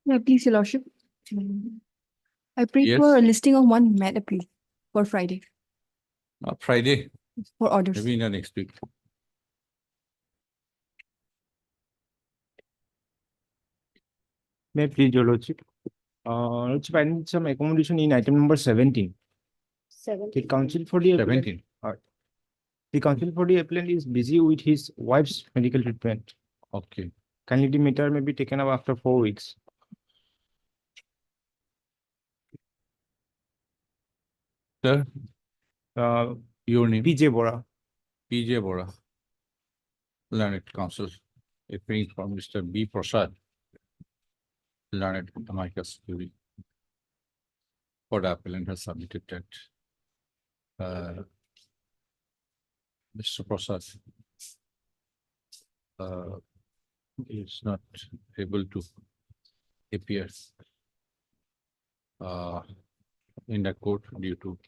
Yeah, please, Your Lordship. I pray Yes. for a listing of one Met appeal for Friday Friday, for orders. maybe in the next week. May I please, Your Lordship? Lordship, I need some accommodation in item number 17. The counsel for the appellant, 17. the counsel for the appellant is busy with his wife's medical treatment. Okay. Kindly the matter may be taken up after 4 weeks. Sir, Uh, your name? PJ Bora. PJ Bora. Learned Counsel. Appearing from Mr. B. Prasad. Learned amicus curiae. For the appellant has submitted that. Mr. Prasad is not able to appear in the court due to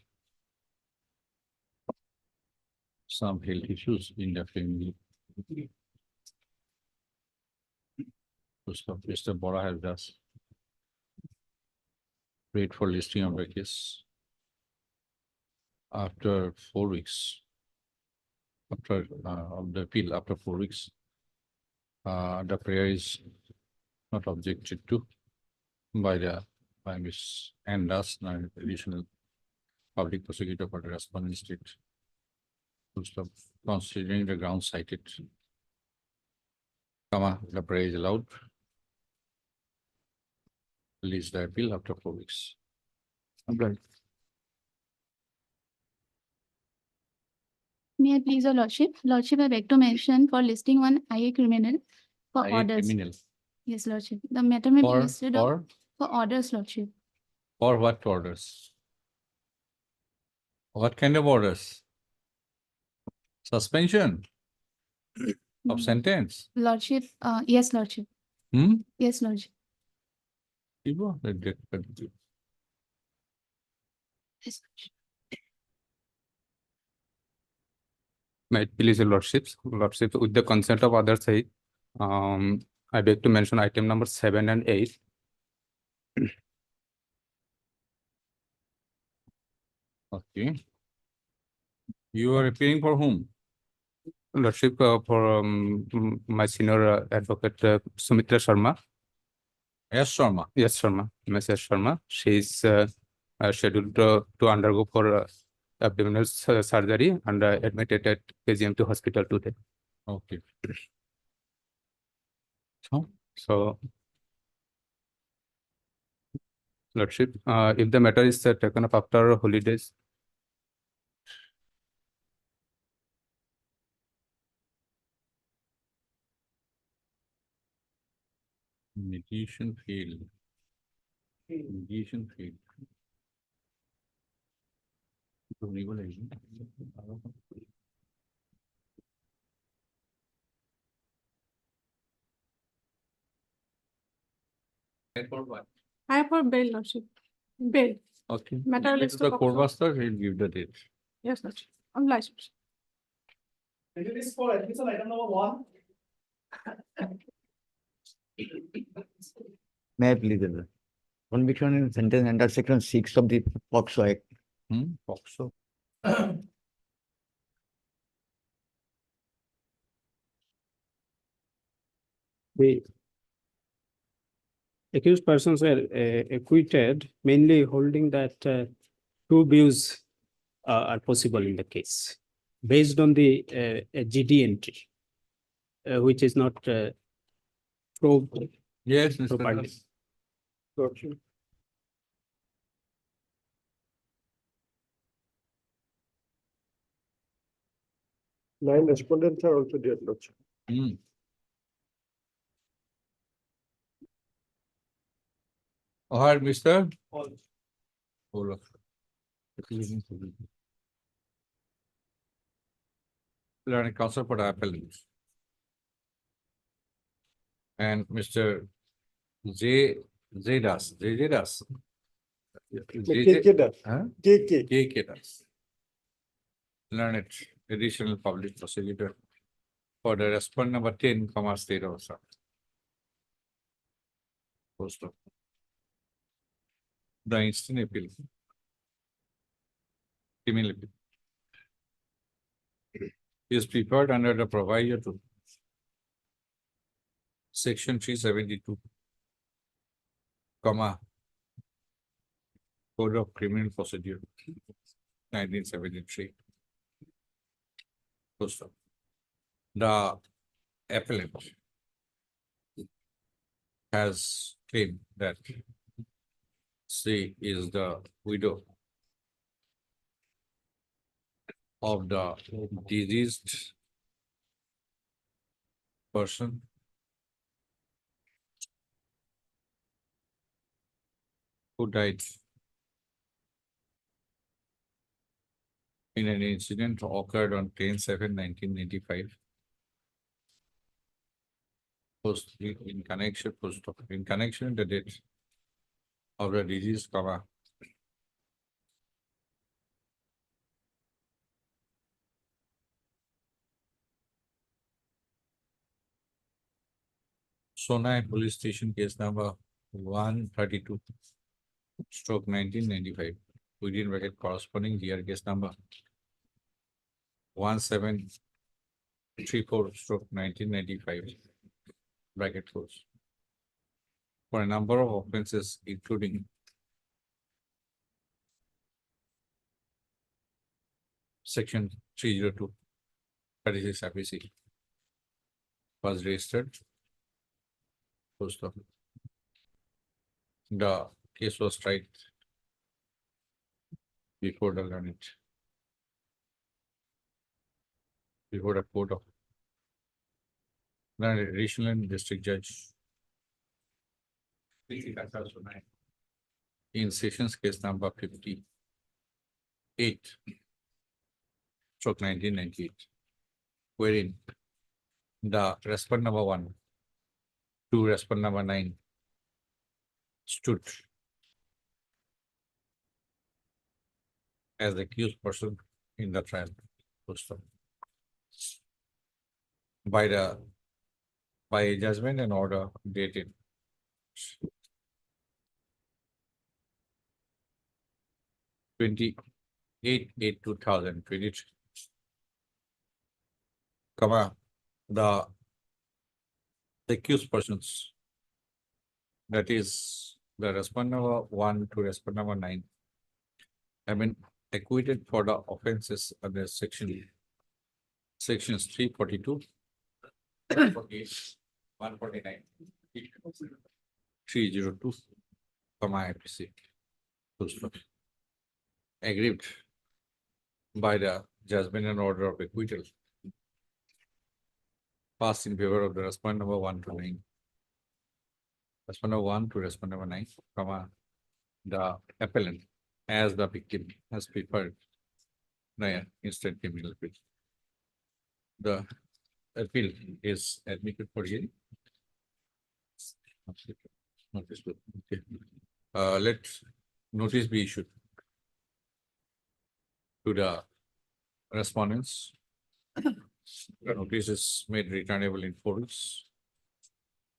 some health issues in the family. So Mr. Bora has just prayed for listing of the case after 4 weeks. After of the appeal, after 4 weeks, the prayer is not objected to by Ms. Ann Das, additional public prosecutor for the respondent state. So, considering the grounds cited, the prayer is allowed. Release the appeal after 4 weeks. Okay. May I please, Your Lordship? Lordship, I beg to mention for listing one IA criminal for IA orders. criminal. Yes, Lordship. The matter may be For, listed for, for orders, Lordship. for what orders? What kind of orders? Suspension of sentence? Lordship, yes, Lordship. Hmm? Yes, Lordship. Yes, Yes, Lordship. May it please your lordships, with the consent of other side, I beg to mention item number 7 and 8. Okay. You are appearing for whom? Lordship, for my senior advocate Sumitra Sharma. S. Sharma. Yes, Sharma, Ms. S. Sharma. She is scheduled to undergo for abdominal surgery and admitted at KGM2 hospital today. Okay. So, Lordship, if the matter is taken up after holidays, Mediation failed. Mediation failed. For what? I have for bail, Lordship. Bail. Okay. Matter Give it list to the of court officers. master, he'll give the date. Yes, Lordship. On license. It is for admission item number 1. May I please, conviction and sentence under section 6 of the POCSO Act. POCSO. The accused persons were acquitted, mainly holding that two views are possible in the case, based on the GD entry, which is not proved Yes, Mr. properly. Das. Nine respondents are also there, Lordship. Or Mr. All. Learning Counsel for the appellant. And Mr. J. Das. J. Das. KK Das. Huh? KK. KK Das. Learned additional public prosecutor for the respondent number 10, State of Assam. Post of. The instant appeal. Criminal appeal. Is preferred under the proviso to Section 372, comma, Code of Criminal Procedure, 1973. Post of. The appellant has claimed that she is the widow of the deceased person who died in an incident occurred on 10/7/1995. In connection with the date of the disease, comma, Sonai Police Station case number 132/1995, within bracket corresponding year case number 1734/1995, bracket close, for a number of offenses including Section 302, 36 RPC, was registered. Post of. The case was tried before the learned, before the court of the additional district judge in sessions case number 58/1998, wherein the respondent number 1 to respondent number 9 stood as the accused person in the trial. Post of. By a judgment and order dated 28/8/2023, comma, the accused persons, that is the respondent number 1 to respondent number 9, have been acquitted for the offenses under sections 342, 148, 149, 302, comma, IPC. Post of. Aggrieved by the judgment and order of acquittal passed in favor of the respondent number 1 to 9. Respondent 1 to respondent number 9, comma, the appellant as the victim has preferred the instant criminal appeal. The appeal is admitted for hearing. Okay. Let notice be issued to the respondents. The notice is made returnable in 4 weeks.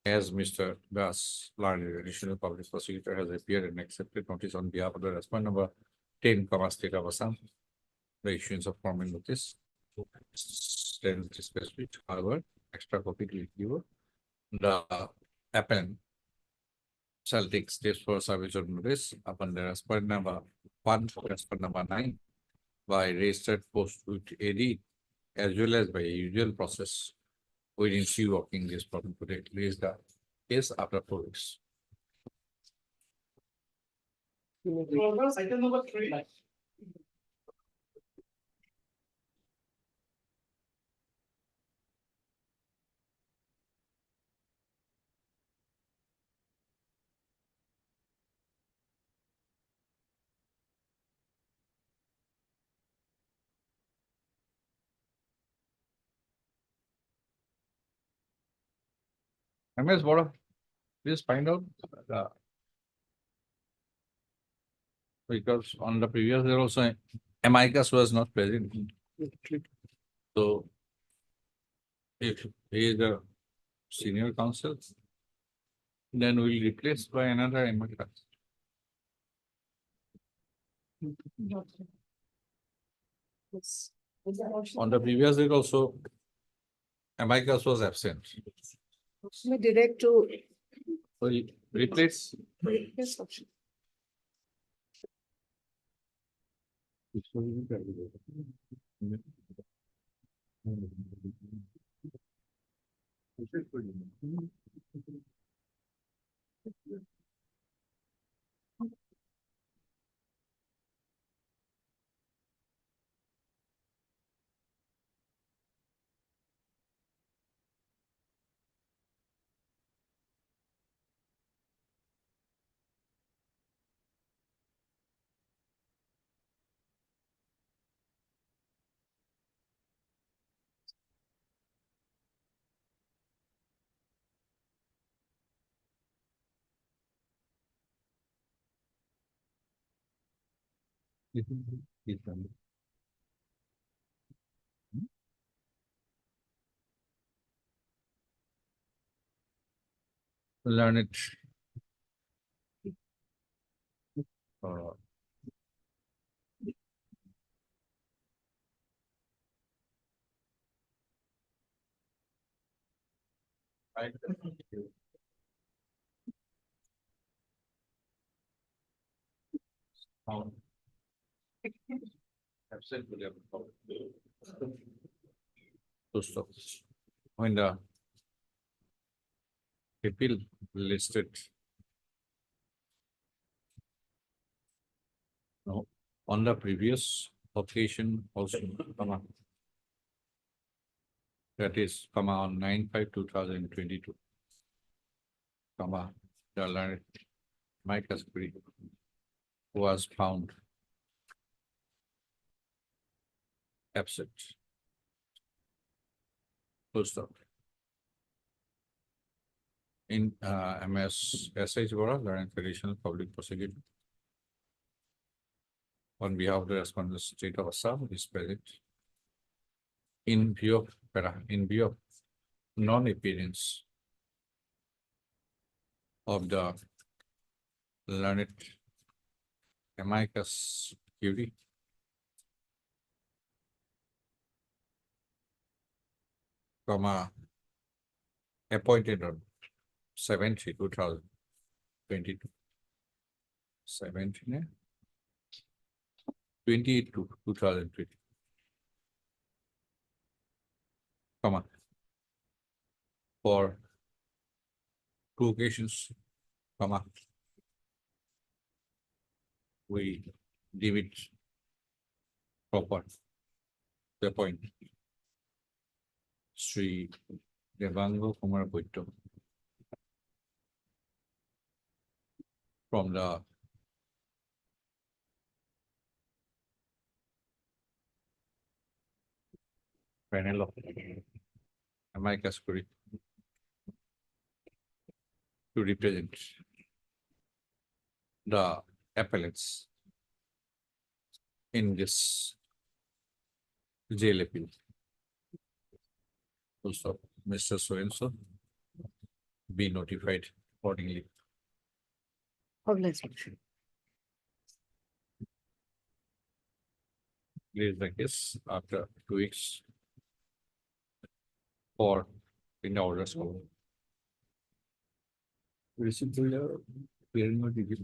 As Mr. Das, learned additional public prosecutor, has appeared and accepted notice on behalf of the respondent number 10, State of Assam, the issuance of formal notice stands specific. However, extra copy to be given. The appellant shall take steps for service of notice upon the respondent number 1 to respondent number 9 by registered post with AD, as well as by usual process within few working days from today. Release the case after 4 weeks. Item number 3. MS Board, please find out because on the previous there also Amicus was not present. So if he is the senior counsel, Then we'll replace by another amicus. On the previous date also, amicus was absent. Direct to. We'll replace. Yes, option. Learn it. Right. Absent will have a problem. To stop. When the appeal listed. No, on the previous occasion also, comma. That is, comma, on 9/5/2022. Comma, the learned Mike Asprey was found absent. Full stop. In MS SH Vora, learned traditional public prosecutor. On behalf of the respondent state of Assam is present. In view of non-appearance of the learned amicus curiae, comma, appointed on 7/3/2022. 17, 28/2/2020. Comma. For 2 occasions, comma. We deem it proper to appoint Sri Devango Kumar Bhutto from the panel of amicus curiae to represent the appellants in this jail appeal. Also, Mr. So-and-so be notified accordingly. Raise the case after 2 weeks for in the orders. Receive the hearing or digit.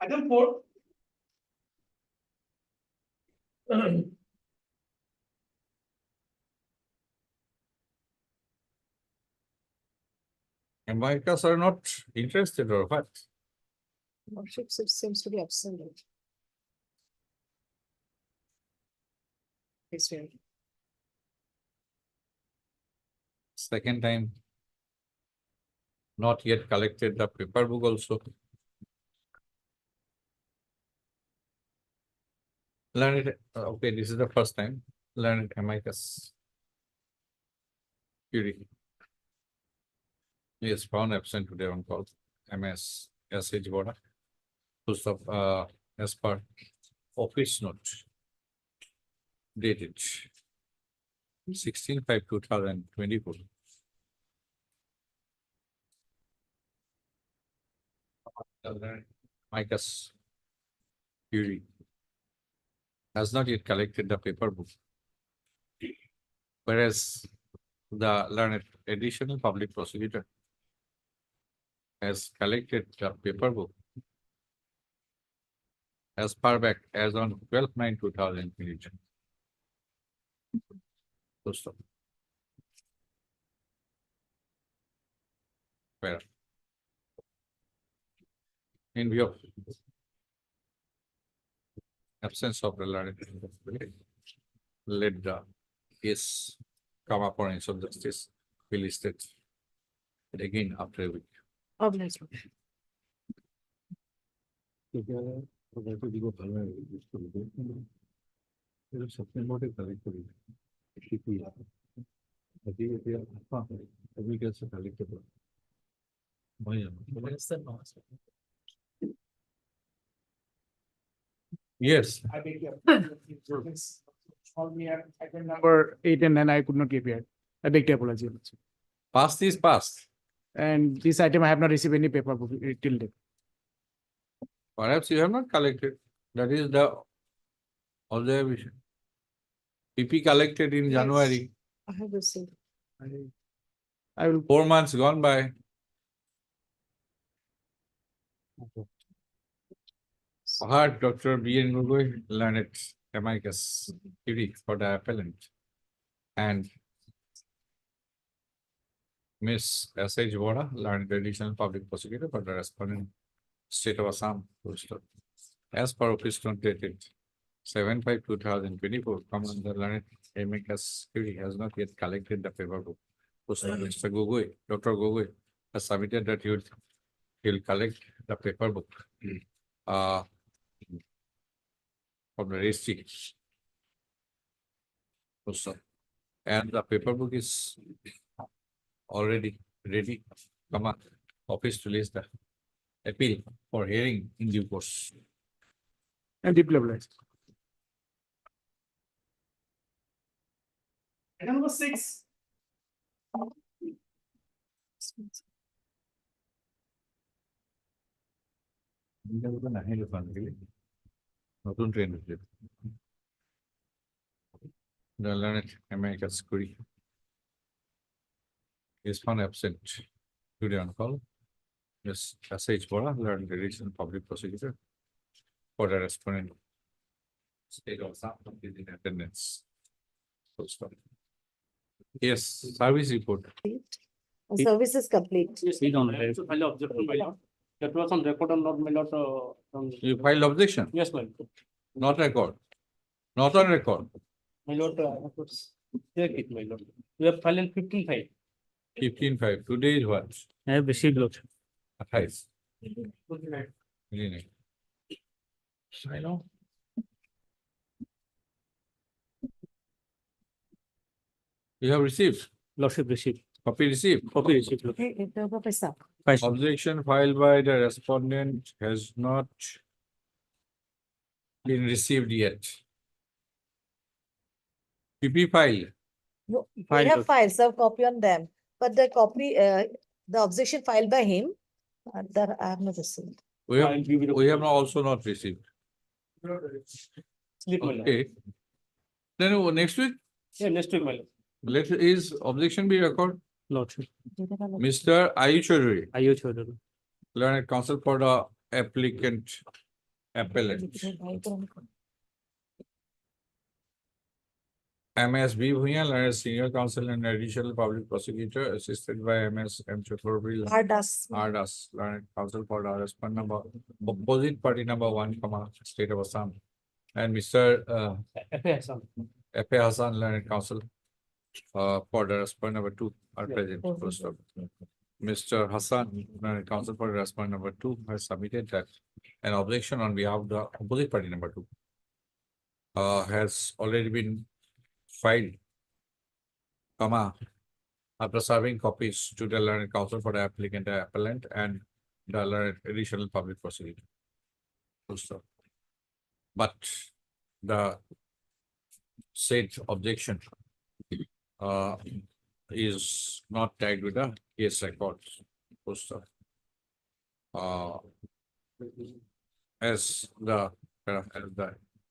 Item 4. Amicus are not interested or what? Lordship seems to be absent. Yes, sir. Second time. Not yet collected the paper book also. Learn it, okay, this is the first time. Learn it amicus curiae. He is found absent today on call. MS SH Vora. Full stop, as per office note. dated 16/5/2024. Micus Curie has not yet collected the paper book, whereas the learned additional public prosecutor has collected the paper book as far back as on 12/9/2022. Full stop. Where? In view of absence of the learned, let the case come up for of justice be listed again after a week. Organized. Yes, Number 8 and 9, I could not give yet. I beg the apology. past is past. And this item, I have not received any paper book till date. Perhaps you have not collected. That is the observation. PP collected in Yes. January, I have received. I will, 4 months gone by. Heard Dr. B.N. Gogoi, learned amicus curiae for the appellant, and Miss S.H. Vora, learned additional public prosecutor for the respondent state of Assam. Full stop. As per office note dated 7/5/2024, common the learned amicus curiae has not yet collected the paper book. Full stop. Mr. Gogoi, Dr. Gogoi has submitted that he'll collect the paper book. From the registry. Full stop. And the paper book is already ready. Come on, office to list the appeal for hearing in due course. I'm deeply obliged. Number 6. নতুন train উঠলে the learned amicus curiae is found absent today on call. Miss S.H. Vora, learned additional public prosecutor for the respondent state of Assam is in attendance. Full stop. Yes, service report. Service is complete. Yes, we don't have. So file objection, my lord. That was on record or not, my lord, from. You filed objection, Yes, my lord. not record, not on record. My lord, check it, my lord. We have filed in 15/5. 15/5. Today is what? I have received, lord. 28. Really nice. I know. You have received, Lordship received. copy received. Copy received, lord. Hey, ito pa pesa. Objection filed by the respondent has not been received yet. PP file, No, File we have of- files, so copy on them, but the copy, the objection filed by him, that I have not received. I'll give it a- we have also not received. Slip, my lord. Okay. Then next week, Yeah, next week, my lord. let his objection be recorded. Lordship. Mr. Ayush Chaudhary, Ayo Chaudhary. learned counsel for the applicant appellant. MS B. Bhuiyan, learned senior counsel and additional public prosecutor, assisted by MS M. Chakraborty, Ardas. Ardas, learned counsel for the respondent number, opposite party number 1, state of Assam. And Mr. F.A. Hassan. F.A. Hassan, learned counsel for the respondent number 2 are Yeah. present. Full stop. Mr. Hassan, learned counsel for the respondent number 2 has submitted that an objection on behalf of the opposite party number 2 has already been filed, after serving copies to the learned counsel for the applicant appellant and the learned additional public prosecutor. Full stop. But the said objection uh, is not tagged with a case record poster. As the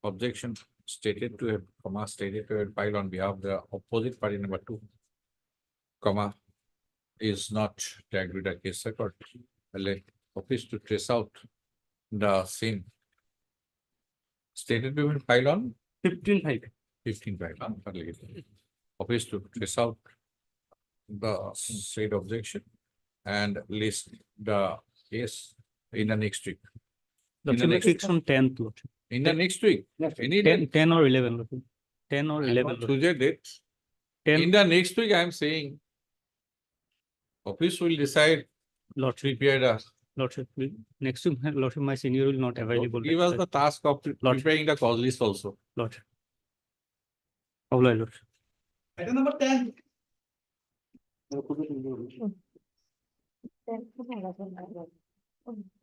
objection stated to have, stated to have filed on behalf of the opposite party number 2, is not tagged with a case record. Let office to trace out the same stated to have filed on 15/5. Office to trace out the said objection and list the case in the next week. Lordship, next- fixed on 10th, Lordship. In the next week, any 10 or 11, Lordship. 10 or 11. Lordship. Tuesday date. 10, In the next week, I am saying office will decide Lordship, prepared us. Lordship, next to Lordship, my senior will not available. Give us the task of preparing the cause list also. Lordship. Obliged, Lordship. Item number 10.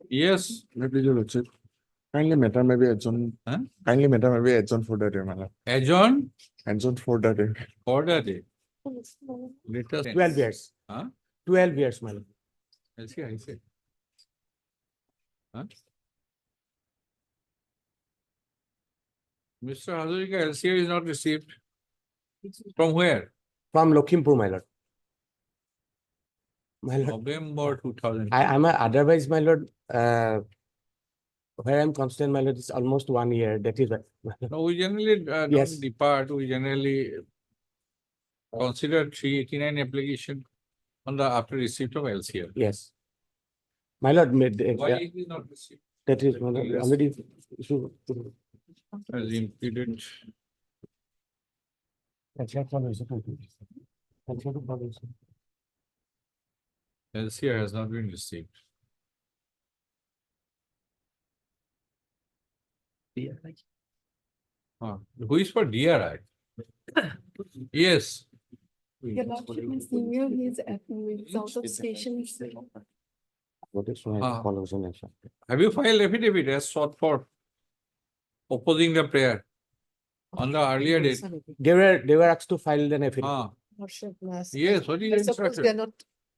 Yes, Kindly matter maybe adjourn. Huh? Kindly matter maybe adjourn for the day, madam. adjourn Adjourn for the day. for the day. Let us. 12 years. Huh? 12 years, my lord. I see. Huh? Mr. Hazarika, LCA is not received. From where? From Lokhimpur, my lord. My lord, November 2000. I'm otherwise, my lord, where I'm constant, my lord, is almost 1 year. That is why. No, we generally Yes. don't depart. We generally consider 389 application on the after receipt of LCA. Yes. My lord, Why it is not received? that is my lord, already. issue- As impeded. LCA has not been received. Who is for DRI? Yes. Your Lordship, my senior, he is out of stations. What is my Ah. follows in action? Have you filed affidavit as sought for opposing the prayer on the earlier date? They were asked to file an affidavit. Ah, Lordship, yes, what is let's the suppose instruction?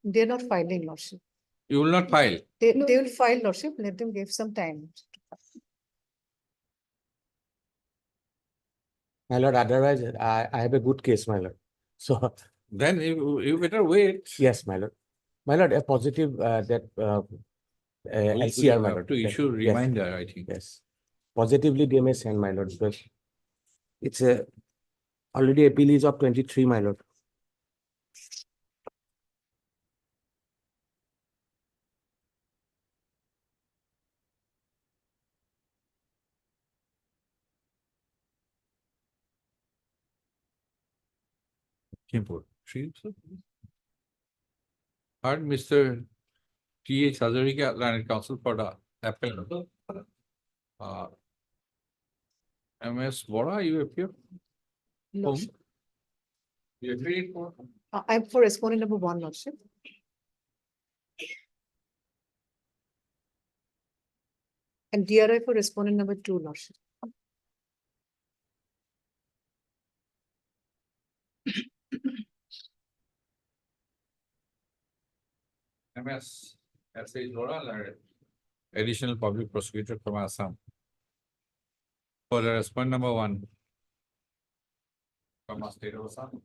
they're not filing, Lordship. You will not file. They will file, Lordship, let them give some time. My lord, otherwise, I have a good case, my lord. So, Then you better wait. yes, my lord. My lord, a positive, that, We LCR, my have lord. to Yes, issue yes, reminder, I think. Yes. Positively, they may send, my lord, because it's a, already appeal is of 23, my lord. Import. Heard Mr. T.H. Hazarika, Learned Counsel for the appellant. M.S. Bora, you appear? Lordship. You agreed for? I'm for respondent number 1, Lordship. And DRI for respondent number 2, Lordship. MS, S.A. Bora, Learned. Additional public prosecutor from Assam. For the respondent number 1. From the state of Assam.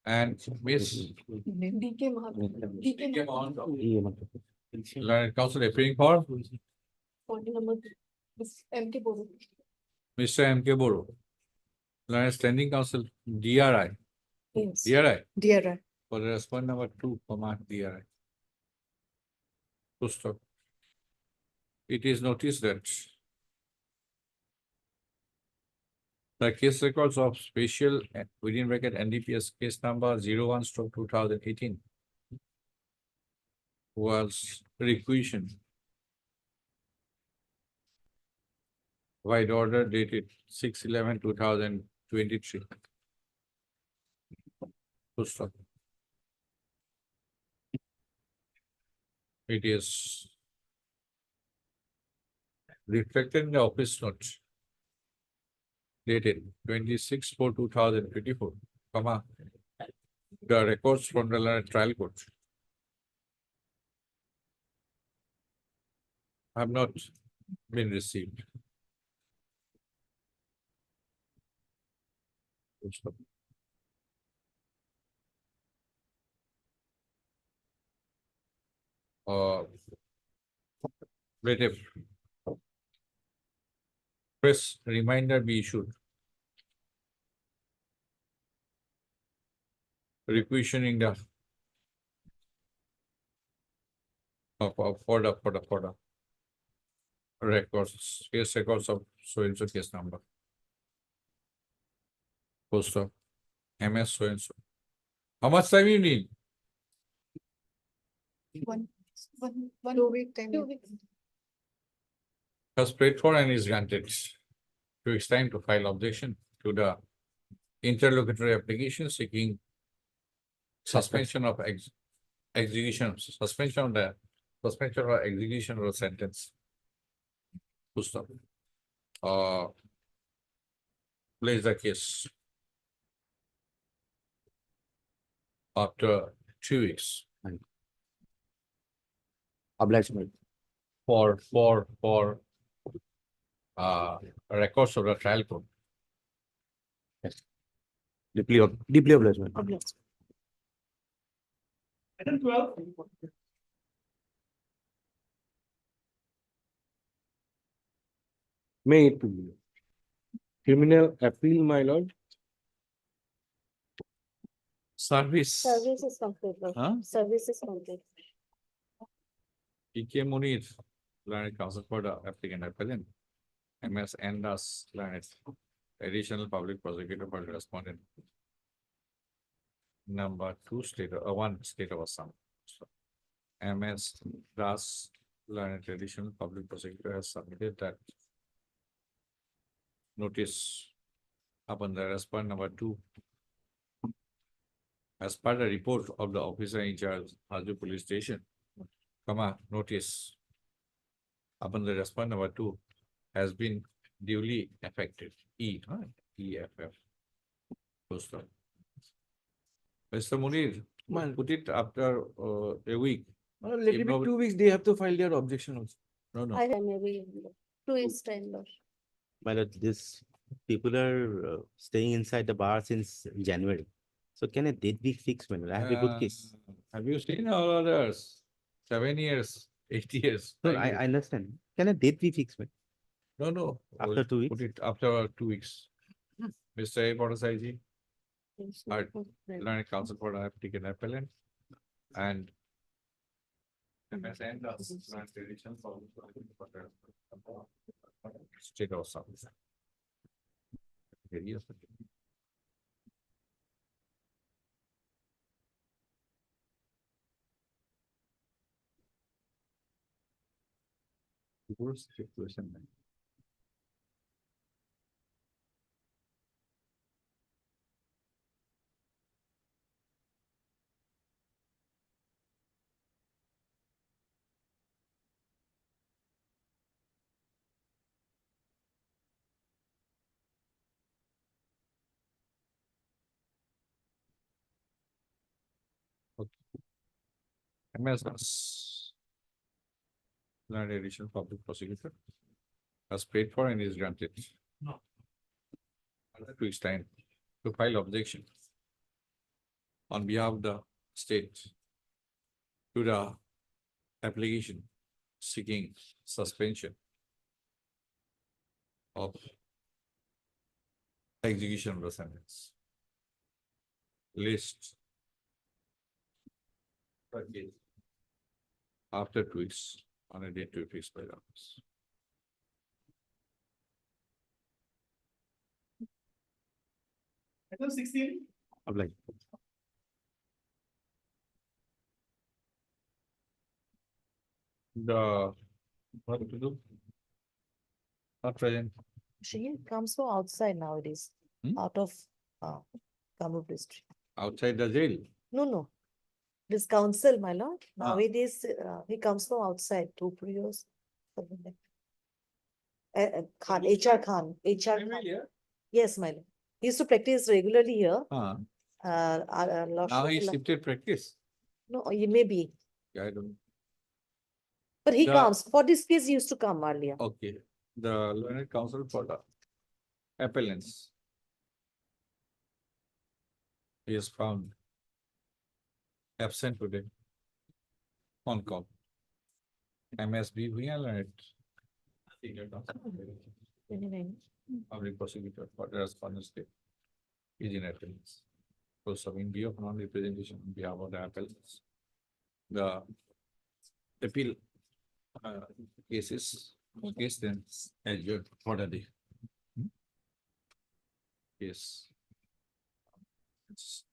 And Miss DK Mahapan. D.K. Mohan, Yeah, my lord. Learned Counsel appearing for Point number, Miss MK Boro. Mr. M.K. Boro. Learned Standing Counsel DRI. Yes. DRI. DRI. For the respondent number 2, DRI. Full stop. It is noticed that the case records of special within bracket NDPS case number 01/2018 was requisitioned by the order dated 6/11/2023. Full stop. It is reflected in the office note dated 26/4/2024, comma, the records from the trial court have not been received. Let a press reminder be issued requisitioning the for the records, case records of so and so case number. Poster MS so and so. How much time you need? 2 week time. 2 weeks. Has prayed for and is granted 2 weeks time to file objection to the interlocutory application seeking suspension of execution, suspension or execution of a sentence. Full stop. Place the case after 2 weeks Obligement. for records of the trial court. Deeply obligement. May it be. Criminal appeal, my lord. Service. Service is complete, Huh? Service is complete. E.K. Munir, learned counsel for the applicant appellant. MS Endas, learned additional public prosecutor for the respondent. Number 2 state, 1 state of Assam. So, MS Das, learned additional public prosecutor has submitted that notice upon the respondent number 2. As per the report of the officer in charge, Haju Police Station, comma, notice upon the respondent number 2 has been duly effected. EFF. Full stop. Mr. Munir, put it after a week. Let If it be no- 2 weeks, they have to file their objection also. No. I have maybe 2 weeks time, Lord. My lord, this people are staying inside the bar since January. So can a date be fixed, my lord? I have a good case. Have you seen all others? 7 years, 8 years. No, 9 I years. understand. Can a date be fixed, my No. After We'll 2 weeks? Put it after 2 weeks. Mr. A. Bordasai, Alright. learned counsel for the applicant appellant and MS Endas, learned tradition for state of Assam. Areas. Worst situation. MS learned additional public prosecutor has paid for and is granted. No. 2 weeks time to file objection on behalf of the state to the application seeking suspension of execution of the sentence. List. After 2 weeks, on a date to be fixed by the office. Obliged. The, what to do? Not present. She comes from outside nowadays, Hmm? out of Kamrup district. Outside the jail. No. This council, my lord, Ah. nowadays, he comes from outside, Tuprios. Khan, HR Khan, HR Khan. Familiar. Yes, my lord. He used to practice regularly here. Lordship Now he will- shifted practice. No, he may be, I don't. but he The- comes. For this case, he used to come earlier. Okay, the learned counsel for the appellants. He is found absent today. On call. MSB, we are learned. Senior counsel, 29. Public prosecutor for the respondents state. Is in attendance. So serving view of non-representation on behalf of the appellants. The appeal cases, case then adjourned for the day. Yes. It's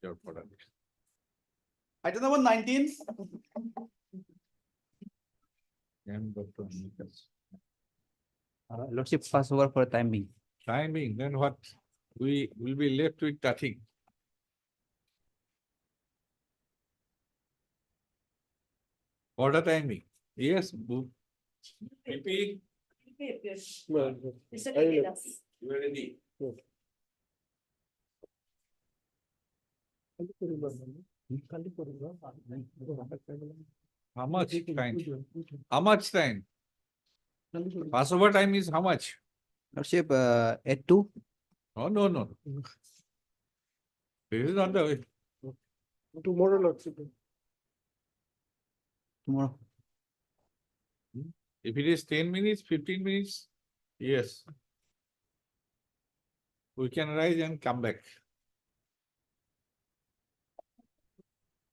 your product. Item number 19. And Dr. Nicholas. Lordship pass over for time being. Timing, then what? We will be left with nothing. What a timing? Yes, book. PP, Mr. I will- Kekilas. you are ready. How much time? How much time? Passover time is how much? Lordship, at 2. Oh, no, no. This is not the way. Tomorrow, Lordship. Tomorrow. If it is 10 minutes, 15 minutes, yes. We can rise and come back.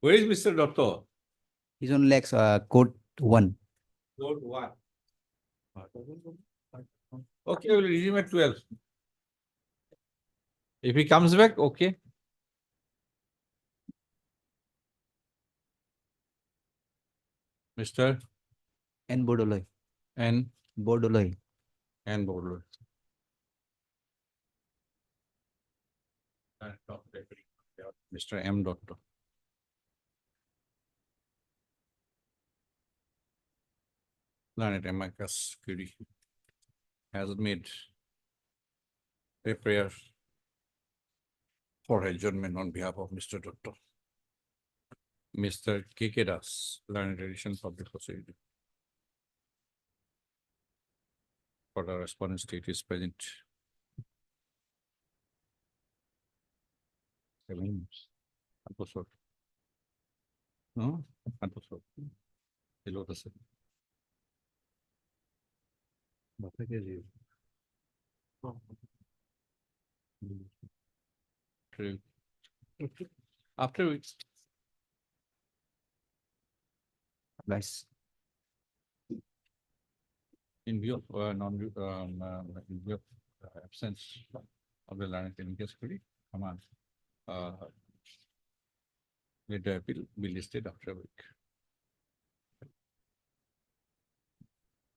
Where is Mr. Doctor? He's on legs, code 1. Code 1. Okay, we'll resume at 12. If he comes back, okay. Mr. And Bodoloi. N. Bodoloi. and Bowler. Mr. M. Doctor. Planet Amicus Curie has made a prayer for adjournment on behalf of Mr. Doctor. Mr. K.K. Das, Learned Edition Public Prosecutor. For the respondent state is present. 7 minutes. Antosor. No? Antosor. Hello, the same. Bata kya ji? True. After which. Guys. In view of in view of absence of the learned technical security, come on. Let the appeal be listed after a week.